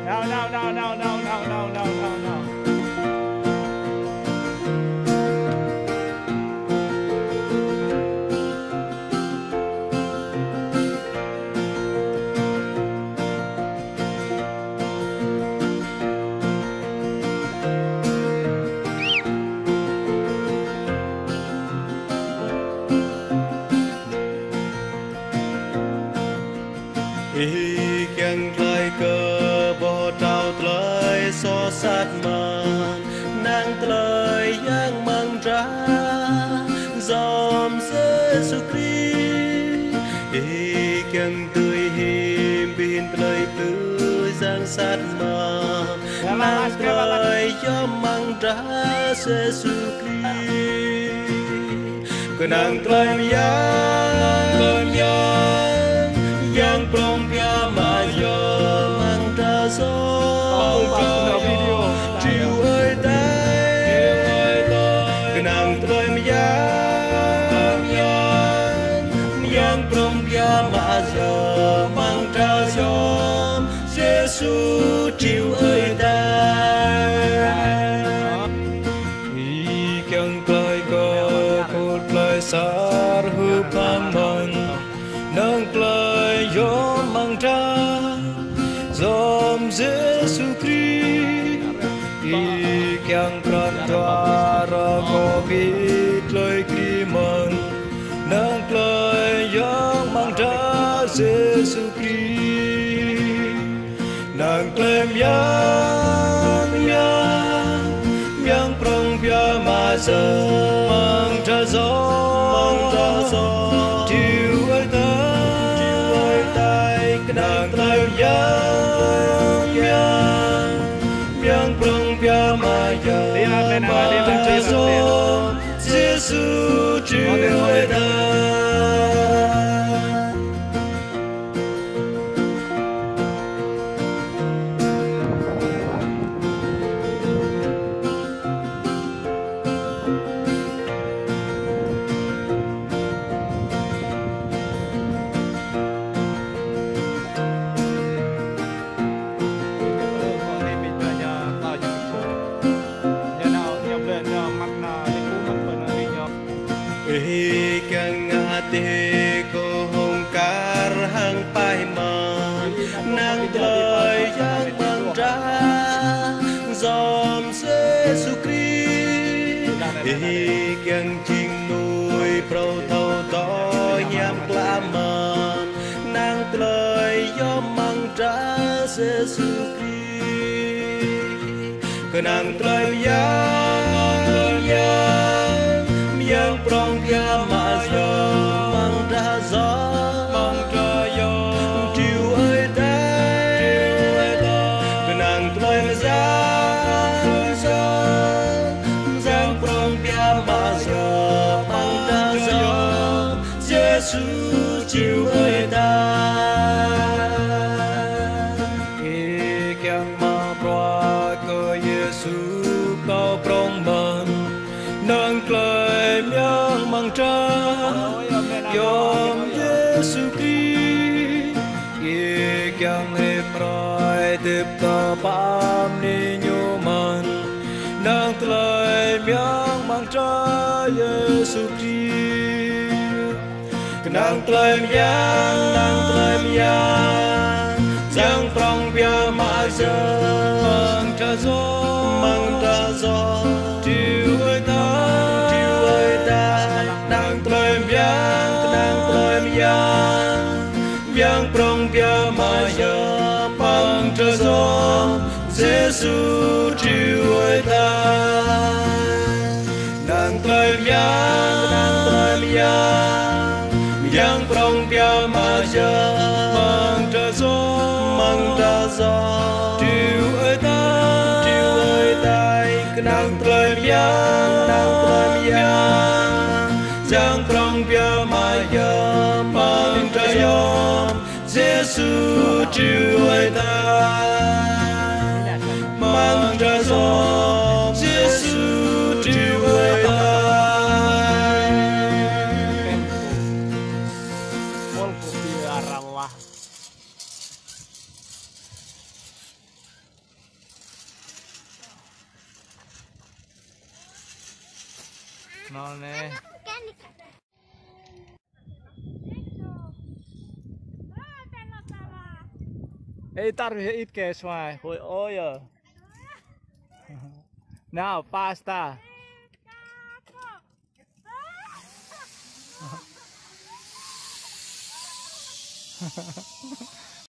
no. Ý kiêng lời cơ bồ trao lời so sát màn nàng lời yang mang ra dòm Giêsu Christ ý kiêng tươi hiềm bin lời tươi giang sát màn nàng lời yang mang ra Giêsu Christ cứ nàng lời yang prong pia mà giờ mang ra gió chiều ơi tay cái nàng tôi yang prong pia mà giờ mang ra gió Giêsu chiều ơi tay ý kiêng lời cơ cột lời sar hư pan man nâng lời gió mang ra dòm Giêsu Christ ý kiêng pran toa ra có biết lời kỳ mần nâng lời gió mang ra Giêsu Christ nâng lời yang prong pia mà giờ mang ra gió nàng lời yang prong pia mà giờ mang ra gió Giêsu chiều ơi ta ý kiêng ati cô hồng car hang pai man nàng lời yang mang ra dòm Giêsu Christ ý kiêng chinh nuôi prâu thâu to nham la man nàng lời gió mang ra Giêsu Christ cứ nàng lời yang prong pia mà giờ mang ra gió chiều ơi tay cứ nàng lời giang prong pia mà giờ mang ra gió Giêsu chiều ơi tay khi kiêng ma proa cơ Giêsu cao prong man nâng lời miang mang ra yom Giêsu Christ ye kiang hep rai tip ta pam ni nhuman nâng lời miang mang ra Giêsu Christ nâng lời giang prong pia mà giờ mang ra gió chiều ơi ta nàng lời yang prong pia mà giờ mang ra gió Giêsu chiều ơi ta nàng lời yang prong pia mà giờ mang ra gió chiều ơi ta nàng lời giang prong pia mà giờ mang ra gió Giêsu chiều ơi ta mang ra gió Giêsu chiều ơi ta No ne. Ei tarvi itkeä vai? Voi ojo. Now, pasta.